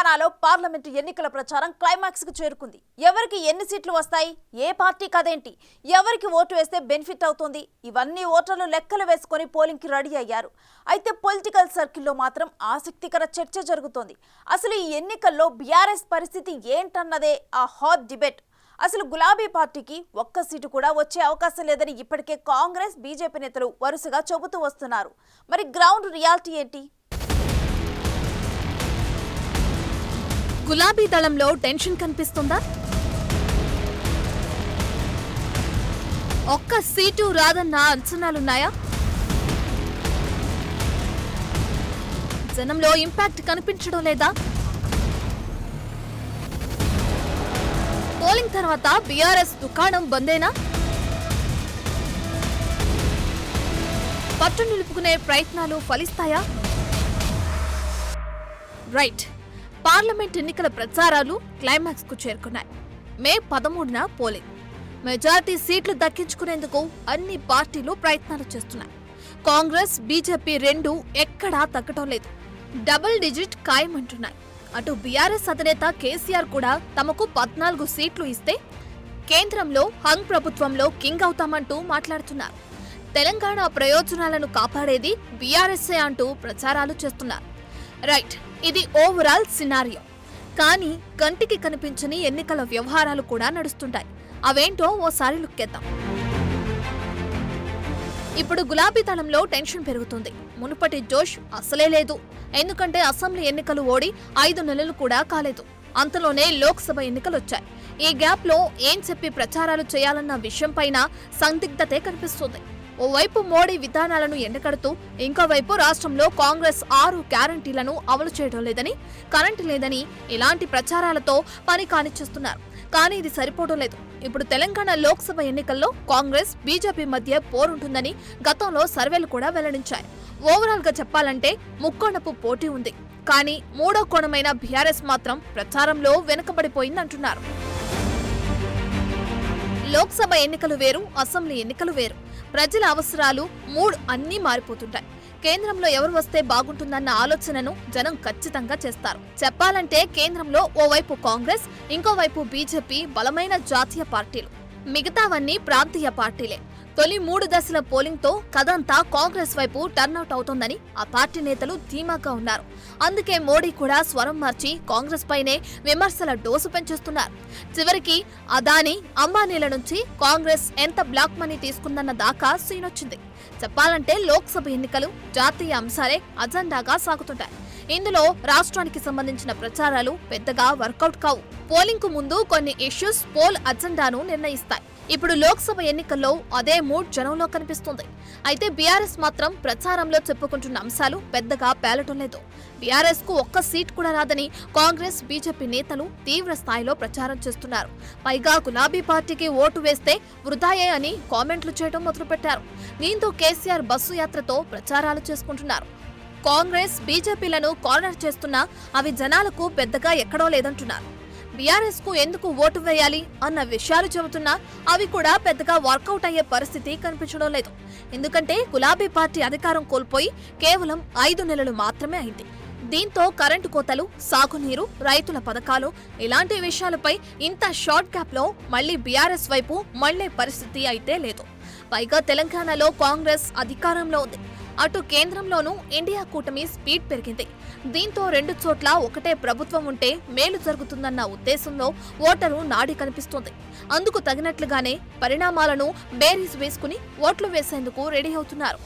తెలంగాణలో పార్లమెంటు ఎన్నికల ప్రచారం క్లైమాక్స్ కు చేరుకుంది. ఎవరికి ఎన్ని సీట్లు వస్తాయి, ఏ పార్టీ కదేంటి, ఎవరికి ఓటు వేస్తే బెనిఫిట్ అవుతుంది, ఇవన్నీ ఓటర్లు లెక్కలు వేసుకొని పోలింగ్ కి రెడీ అయ్యారు. అయితే పొలిటికల్ సర్కిల్లో మాత్రం ఆసక్తికర చర్చ జరుగుతోంది. అసలు ఈ ఎన్నికల్లో బీఆర్ఎస్ పరిస్థితి ఏంటన్నదే ఆ హాట్ డిబేట్. అసలు గులాబీ పార్టీకి ఒక్క సీటు కూడా వచ్చే అవకాశం లేదని ఇప్పటికే కాంగ్రెస్, బీజేపీ నేతలు వరుసగా చెబుతూ వస్తున్నారు. మరి గ్రౌండ్ రియాలిటీ ఏంటి? గులాబీ దళంలో టెన్షన్ కనిపిస్తుందా? ఒక్క సీటు రాదన్న అంచనాలున్నాయా? జనంలో ఇంపాక్ట్ కనిపించడం లేదా? పోలింగ్ తర్వాత బీఆర్ఎస్ దుకాణం బందేనా? పట్టు నిలుపుకునే ప్రయత్నాలు ఫలిస్తాయా? రైట్, పార్లమెంట్ ఎన్నికల ప్రచారాలు క్లైమాక్స్ కు చేరుకున్నాయి. మే 13న పోలింగ్. మెజారిటీ సీట్లు దక్కించుకునేందుకు అన్ని పార్టీలు ప్రయత్నాలు చేస్తున్నాయి. కాంగ్రెస్, బీజేపీ రెండూ ఎక్కడా తగ్గటం లేదు. డబుల్ డిజిట్ ఖాయమంటున్నాయి. అటు బీఆర్ఎస్ అధినేత కేసీఆర్ కూడా తమకు 14 సీట్లు ఇస్తే కేంద్రంలో హంగ్ ప్రభుత్వంలో కింగ్ అవుతామంటూ మాట్లాడుతున్నారు. తెలంగాణ ప్రయోజనాలను కాపాడేది బీఆర్ఎస్ఏ అంటూ ప్రచారాలు చేస్తున్నారు. రైట్, ఇది ఓవరాల్ సినారియో. కానీ కంటికి కనిపించని ఎన్నికల వ్యవహారాలు కూడా నడుస్తుంటాయి. అవేంటో ఓసారి లుక్కేద్దాం. ఇప్పుడు గులాబీ దళంలో టెన్షన్ పెరుగుతుంది. మునుపటి జోష్ అసలే లేదు. ఎందుకంటే అసెంబ్లీ ఎన్నికలు ఓడి 5 నెలలు కూడా కాలేదు. అంతలోనే లోక్సభ ఎన్నికలొచ్చాయి. ఈ గ్యాప్ లో ఏం చెప్పి ప్రచారాలు చేయాలన్న విషయంపైన సందిగ్ధతే కనిపిస్తుంది. ఓవైపు మోడీ విధానాలను ఎండకడుతూ, ఇంకోవైపు రాష్ట్రంలో కాంగ్రెస్ 6 గ్యారంటీలను అమలు చేయడం లేదని, కరెంటు లేదని ఇలాంటి ప్రచారాలతో పని కానిచ్చేస్తున్నారు. కానీ ఇది సరిపోవడం లేదు. ఇప్పుడు తెలంగాణ లోక్సభ ఎన్నికల్లో కాంగ్రెస్, బీజేపీ మధ్య పోరుంటుందని గతంలో సర్వేలు కూడా వెల్లడించాయి. ఓవరాల్ గా చెప్పాలంటే ముక్కోణపు పోటీ ఉంది. కానీ మూడో కోణమైన బీఆర్ఎస్ మాత్రం ప్రచారంలో వెనుకబడిపోయిందంటున్నారు. లోక్సభ ఎన్నికలు వేరు, అసెంబ్లీ ఎన్నికలు వేరు. ప్రజల అవసరాలు, మూడ్ అన్నీ మారిపోతుంటాయి. కేంద్రంలో ఎవరు వస్తే బాగుంటుందన్న ఆలోచనను జనం ఖచ్చితంగా చేస్తారు. చెప్పాలంటే కేంద్రంలో ఓవైపు కాంగ్రెస్, ఇంకోవైపు బీజేపీ బలమైన జాతీయ పార్టీలు, మిగతావన్నీ ప్రాంతీయ పార్టీలే. తొలి 3 దశల పోలింగ్ తో కథంతా కాంగ్రెస్ వైపు టర్నౌట్ అవుతోందని ఆ పార్టీ నేతలు ధీమాగా ఉన్నారు. అందుకే మోడీ కూడా స్వరం మార్చి కాంగ్రెస్ పైనే విమర్శల డోసు పెంచేస్తున్నారు. చివరికి అదానీ, అంబానీల నుంచి కాంగ్రెస్ ఎంత బ్లాక్ మనీ తీసుకుందన్న దాకా సీనొచ్చింది. చెప్పాలంటే లోక్సభ ఎన్నికలు జాతీయ అంశాలే అజెండాగా సాగుతుంటాయి. ఇందులో రాష్ట్రానికి సంబంధించిన ప్రచారాలు పెద్దగా వర్కౌట్ కావు. పోలింగ్ కు ముందు కొన్ని ఇష్యూస్ పోల్ అజెండాను నిర్ణయిస్తాయి. ఇప్పుడు లోక్సభ ఎన్నికల్లో అదే మూడ్ జనంలో కనిపిస్తుంది. అయితే బీఆర్ఎస్ మాత్రం ప్రచారంలో చెప్పుకుంటున్న అంశాలు పెద్దగా పేలటం లేదు. బీఆర్ఎస్ కు ఒక్క సీట్ కూడా రాదని కాంగ్రెస్, బీజేపీ నేతలు తీవ్ర స్థాయిలో ప్రచారం చేస్తున్నారు. పైగా గులాబీ పార్టీకి ఓటు వేస్తే వృధాయే అని కామెంట్లు చేయడం మొదలుపెట్టారు. దీంతో కేసీఆర్ బస్సు యాత్రతో ప్రచారాలు చేసుకుంటున్నారు. కాంగ్రెస్, బీజేపీలను కార్నర్ చేస్తున్నా అవి జనాలకు పెద్దగా ఎక్కడో లేదంటున్నారు. బీఆర్ఎస్ కు ఎందుకు ఓటు వేయాలి అన్న విషయాలు చెబుతున్నా అవి కూడా పెద్దగా వర్కౌట్ అయ్యే పరిస్థితి కనిపించడం లేదు. ఎందుకంటే గులాబీ పార్టీ అధికారం కోల్పోయి కేవలం 5 నెలలు మాత్రమే అయింది. దీంతో కరెంటు కోతలు, సాగునీరు, రైతుల పథకాలు ఇలాంటి విషయాలపై ఇంత షార్ట్ గ్యాప్ లో మళ్లీ బీఆర్ఎస్ వైపు మళ్లే పరిస్థితి అయితే లేదు. పైగా తెలంగాణలో కాంగ్రెస్ అధికారంలో ఉంది. అటు కేంద్రంలోనూ ఇండియా కూటమి స్పీడ్ పెరిగింది. దీంతో 2 చోట్ల ఒకటే ప్రభుత్వం ఉంటే మేలు జరుగుతుందన్న ఉద్దేశంలో ఓటరు నాడి కనిపిస్తోంది. అందుకు తగినట్లుగానే పరిణామాలను బేరీజ్ వేసుకుని ఓట్లు వేసేందుకు రెడీ అవుతున్నారు.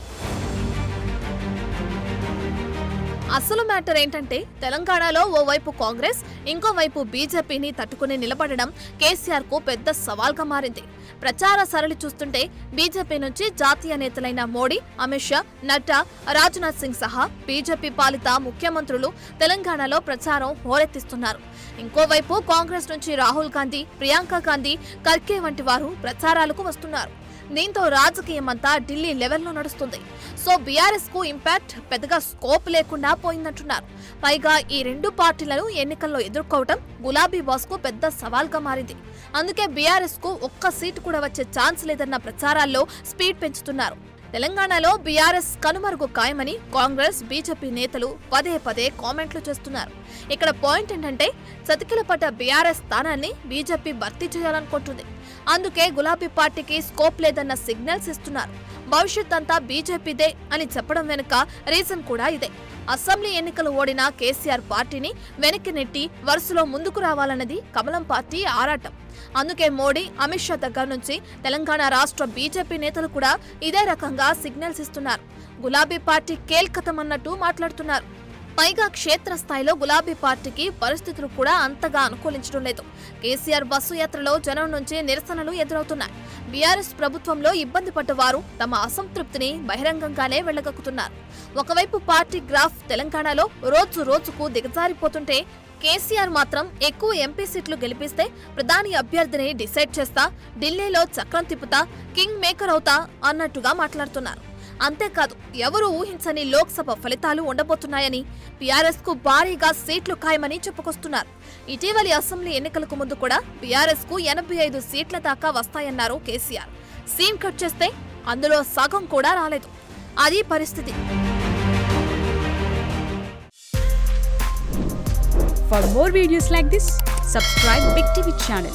అసలు మ్యాటర్ ఏంటంటే తెలంగాణలో ఓవైపు కాంగ్రెస్, ఇంకోవైపు బీజేపీని తట్టుకుని నిలబడడం కేసీఆర్ కు పెద్ద సవాల్గా మారింది. ప్రచార సరళి చూస్తుంటే బీజేపీ నుంచి జాతీయ నేతలైన మోడీ, అమిత్ షా, నడ్డా, రాజ్నాథ్ సింగ్ సహా బీజేపీ పాలిత ముఖ్యమంత్రులు తెలంగాణలో ప్రచారం హోరెత్తిస్తున్నారు. ఇంకోవైపు కాంగ్రెస్ నుంచి రాహుల్ గాంధీ, ప్రియాంక గాంధీ, ఖర్గే వంటి వారు ప్రచారాలకు వస్తున్నారు. దీంతో రాజకీయమంతా ఢిల్లీ లెవెల్లో నడుస్తుంది. సో బీఆర్ఎస్ కు ఇంపాక్ట్ పెద్దగా స్కోప్ లేకుండా పోయిందంటున్నారు. పైగా ఈ 2 పార్టీలను ఎన్నికల్లో ఎదుర్కోవడం గులాబీ బాస్ కు పెద్ద సవాల్గా మారింది. అందుకే బీఆర్ఎస్ కు ఒక్క సీటు కూడా వచ్చే ఛాన్స్ లేదన్న ప్రచారాల్లో స్పీడ్ పెంచుతున్నారు. తెలంగాణలో బీఆర్ఎస్ కనుమరుగు ఖాయమని కాంగ్రెస్ బీజేపీ నేతలు పదే పదే కామెంట్లు చేస్తున్నారు. ఇక్కడ పాయింట్ ఏంటంటే చతికిలపడ్డ బీఆర్ఎస్ స్థానాన్ని బీజేపీ భర్తీ చేయాలనుకుంటుంది. అందుకే గులాబీ పార్టీకి స్కోప్ లేదన్న సిగ్నల్స్ ఇస్తున్నారు. భవిష్యత్ అంతా బీజేపీదే అని చెప్పడం వెనుక రీజన్ కూడా ఇదే. అసెంబ్లీ ఎన్నికలు ఓడిన కేసీఆర్ పార్టీని వెనక్కి నెట్టి వరుసలో ముందుకు రావాలన్నది కమలం పార్టీ ఆరాటం. అందుకే మోడీ, అమిత్ షా దగ్గర నుంచి తెలంగాణ రాష్ట్ర బీజేపీ నేతలు కూడా ఇదే రకంగా సిగ్నల్స్ ఇస్తున్నారు. గులాబీ పార్టీ కేల్కతమన్నట్టు మాట్లాడుతున్నారు. పైగా క్షేత్రస్థాయిలో గులాబీ పార్టీకి పరిస్థితులు కూడా అంతగా అనుకూలించడం లేదు. కేసీఆర్ బస్సు యాత్రలో జనం నుంచి నిరసనలు ఎదురవుతున్నాయి. బీఆర్ఎస్ ప్రభుత్వంలో ఇబ్బంది పడ్డవారు తమ అసంతృప్తిని బహిరంగంగానే వెళ్లగక్కుతున్నారు. ఒకవైపు పార్టీ గ్రాఫ్ తెలంగాణలో రోజు రోజుకు దిగజారిపోతుంటే కేసీఆర్ మాత్రం ఎక్కువ ఎంపీ సీట్లు గెలిపిస్తే ప్రధాని అభ్యర్థిని డిసైడ్ చేస్తా, ఢిల్లీలో చక్రం తిప్పుతా, కింగ్ మేకర్ అవుతా అన్నట్టుగా మాట్లాడుతున్నారు. అంతేకాదు ఎవరు ఊహించని లోక్సభ ఫలితాలు ఉండబోతున్నాయని, బీఆర్ఎస్ కు భారీగా సీట్లు ఖాయమని చెప్పుకొస్తున్నారు. ఇటీవలి అసెంబ్లీ ఎన్నికలకు ముందు కూడా బీఆర్ఎస్ కు 85 సీట్ల దాకా వస్తాయన్నారు కేసీఆర్. సీన్ కట్ చేస్తే అందులో సగం కూడా రాలేదు. అది పరిస్థితి. For more videos like this, subscribe Big TV channel.